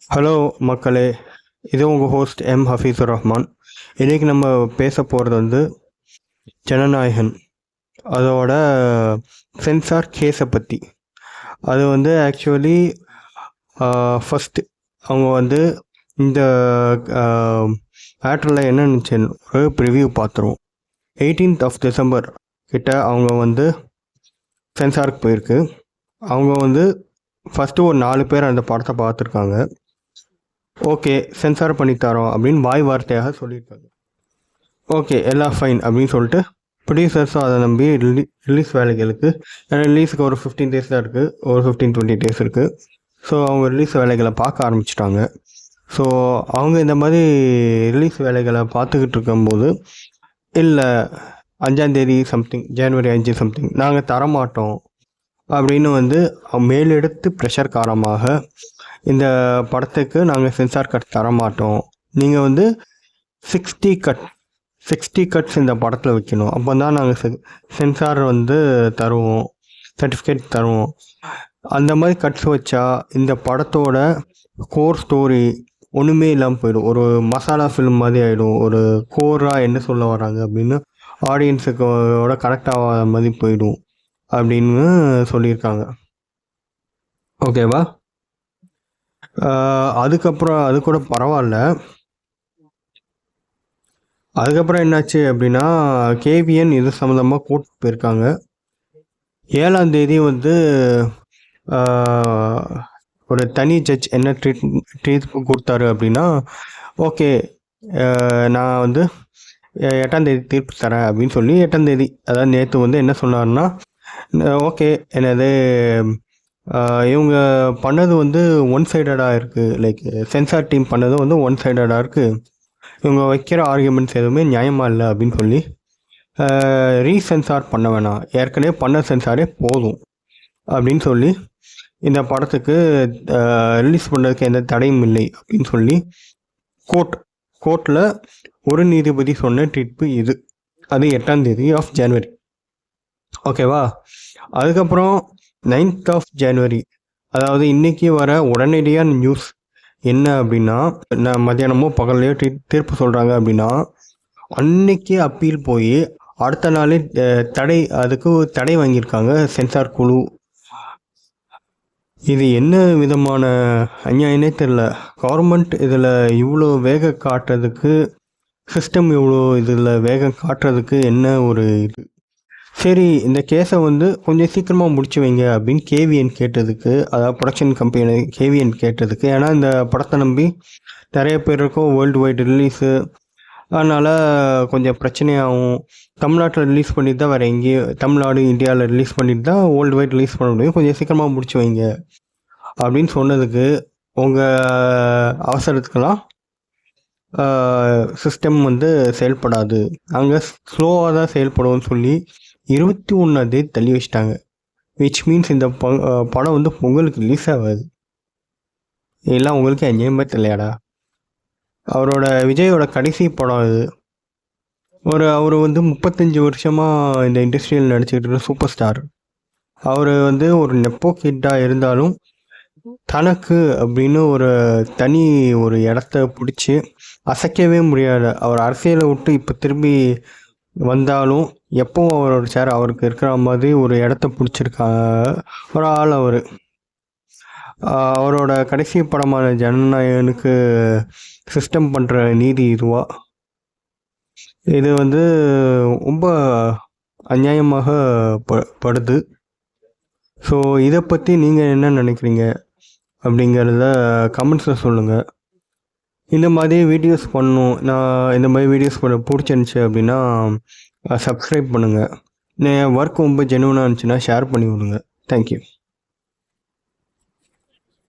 Hello மக்களே, இது உங்கள் ஹோஸ்ட் எம் ஹஃபீஸுர் ரஹ்மான். இன்றைக்கி நம்ம பேச போகிறது வந்து ஜனநாயகன் அதோட சென்சார் கேஸை பற்றி. அது வந்து ஆக்சுவலி ஃபஸ்ட்டு அவங்க வந்து இந்த மேட்டரில் என்ன நினச்சு ஒரு ப்ரிவ்யூ பார்த்துருவோம். 18th of December கிட்ட அவங்க வந்து சென்சாருக்கு போயிருக்கு. அவங்க வந்து ஃபஸ்ட்டு ஒரு 4 பேர் அந்த படத்தை பார்த்துருக்காங்க. ஓகே, சென்சார் பண்ணி தரோம் அப்படின்னு வாய் வார்த்தையாக சொல்லியிருக்காங்க. ஓகே, எல்லாம் ஃபைன் அப்படின்னு சொல்லிட்டு ப்ரொடியூசர்ஸும் அதை நம்பி ரிலீஸ் வேலைகளுக்கு, ஏன்னா ரிலீஸுக்கு ஒரு 15 days தான் இருக்குது, ஒரு 15-20 days இருக்குது. ஸோ அவங்க ரிலீஸ் வேலைகளை பார்க்க ஆரம்பிச்சிட்டாங்க. ஸோ அவங்க இந்த மாதிரி ரிலீஸ் வேலைகளை பார்த்துக்கிட்டு இருக்கும்போது, இல்லை 5ஆம் தேதி சம்திங், January 5 சம்திங் நாங்கள் தரமாட்டோம் அப்படின்னு வந்து மேலெடுத்து ப்ரெஷர் காரணமாக இந்த படத்துக்கு நாங்கள் சென்சார் கட் தரமாட்டோம், நீங்கள் வந்து 60 கட்ஸ் இந்த படத்தில் வைக்கணும், அப்போ தான் நாங்கள் சென்சார் வந்து தருவோம், சர்டிஃபிகேட் தருவோம். அந்த மாதிரி கட்ஸ் வச்சா இந்த படத்தோட கோர் ஸ்டோரி ஒன்றுமே இல்லாமல் போயிடும். ஒரு மசாலா ஃபிலிம் மாதிரி ஆகிடும். ஒரு கோராக என்ன சொல்ல வராங்க அப்படின்னு ஆடியன்ஸுக்கோட கனெக்ட் ஆகாத மாதிரி போயிடும் அப்படின்னு சொல்லியிருக்காங்க. ஓகேவா? அதுக்கப்புறம் அது கூட பரவாயில்ல. அதுக்கப்புறம் என்னாச்சு அப்படின்னா, கேவிஎன் இது சம்மந்தமாக கூட்டு போயிருக்காங்க. 7ஆம் தேதி வந்து ஒரு தனி ஜட்ஜ் என்ன ட்ரீட்மெண்ட் கொடுத்தாரு அப்படின்னா, ஓகே நான் வந்து 8ஆம் தேதி தீர்ப்பு தரேன் அப்படின்னு சொல்லி 8ஆம் தேதி, அதாவது நேற்று வந்து என்ன சொன்னார்னா, ஓகே என்னது இவங்க பண்ணது வந்து ஒன் சைடடாக இருக்குது, லைக் சென்சார் டீம் பண்ணது வந்து ஒன் சைடடாக இருக்குது, இவங்க வைக்கிற ஆர்கியூமெண்ட்ஸ் எதுவுமே நியாயமாக இல்லை அப்படின்னு சொல்லி ரீசென்சார் பண்ண வேணாம், ஏற்கனவே பண்ண சென்சாரே போதும் அப்படின்னு சொல்லி இந்த படத்துக்கு ரிலீஸ் பண்ணுறதுக்கு எந்த தடையும் இல்லை அப்படின்னு சொல்லி கோர்ட்டில் ஒரு நீதிபதி சொன்ன தீர்ப்பு இது. அது 8ஆம் தேதி ஆஃப் ஜனவரி. ஓகேவா? அதுக்கப்புறம் 9th of January, அதாவது இன்றைக்கி வர உடனடியான நியூஸ் என்ன அப்படின்னா, நான் மத்தியானமோ பகல்லையோ தீர்ப்பு சொல்கிறாங்க அப்படின்னா, அன்னைக்கு அப்பீல் போய் அடுத்த நாளே அதுக்கு தடை வாங்கியிருக்காங்க சென்சார் குழு. இது என்ன விதமான அநியாயனே தெரில. கவர்மெண்ட் இதில் இவ்வளோ வேகம் காட்டுறதுக்கு, சிஸ்டம் இவ்வளோ இதில் வேகம் காட்டுறதுக்கு என்ன ஒரு இது? சரி, இந்த கேஸை வந்து கொஞ்சம் சீக்கிரமாக முடிச்சு வைங்க அப்படின்னு கேவிஎன் கேட்டதுக்கு, அதாவது ப்ரொடக்ஷன் கம்பெனி கேவிஎன் கேட்டதுக்கு, ஏன்னா இந்த படத்தை நம்பி நிறைய பேர் இருக்கும், வேர்ல்டு வைடு ரிலீஸு, அதனால் கொஞ்சம் பிரச்சனையாகும். தமிழ்நாட்டில் ரிலீஸ் பண்ணிட்டு தான் வேறு எங்கேயும், தமிழ்நாடு இந்தியாவில் ரிலீஸ் பண்ணிட்டு தான் வேர்ல்டு வைட் ரிலீஸ் பண்ண முடியும், கொஞ்சம் சீக்கிரமாக முடிச்சு வைங்க அப்படின்னு சொன்னதுக்கு, உங்கள் அவசரத்துக்கெல்லாம் சிஸ்டம் வந்து செயல்படாது, நாங்கள் ஸ்லோவாக தான் செயல்படுவோம்னு சொல்லி 21ஆம் தேதி தள்ளி வச்சிட்டாங்க. விச் மீன்ஸ் இந்த படம் வந்து பொங்கலுக்கு ரிலீஸ் ஆகாது. இதெல்லாம் உங்களுக்கு எங்கேயுமே தெரியலையாடா? விஜயோட கடைசி படம் இது. அவர் வந்து 35 வருஷமாக இந்த இண்டஸ்ட்ரியில் நடிச்சுக்கிட்டு இருக்க சூப்பர் ஸ்டார். அவர் வந்து ஒரு நெப்போ கிட்டாக இருந்தாலும் தனக்கு அப்படின்னு ஒரு தனி ஒரு இடத்த பிடிச்சி அசைக்கவே முடியாது. அவர் அரசியலை விட்டு இப்போ திரும்பி வந்தாலும் எப்பவும் அவரோட சேர் அவருக்கு இருக்கிற மாதிரி ஒரு இடத்த பிடிச்சிருக்காங்க ஒரு ஆள். அவரோட கடைசி படமான ஜனநாயகனுக்கு சிஸ்டம் பண்ணுற நீதி இதுவா? இது வந்து ரொம்ப அநியாயமாக படுது. ஸோ இதை பற்றி நீங்கள் என்ன நினைக்கிறீங்க அப்படிங்கிறத கமெண்ட்ஸில் சொல்லுங்கள். இந்த மாதிரி வீடியோஸ் பண்ணணும், நான் இந்த மாதிரி வீடியோஸ் பண்ண பிடிச்சிருந்துச்சி அப்படின்னா சப்ஸ்கிரைப் பண்ணுங்கள். ஒர்க் ரொம்ப ஜெனுவனாக இருந்துச்சுன்னா ஷேர் பண்ணி விடுங்க. தேங்க்யூ.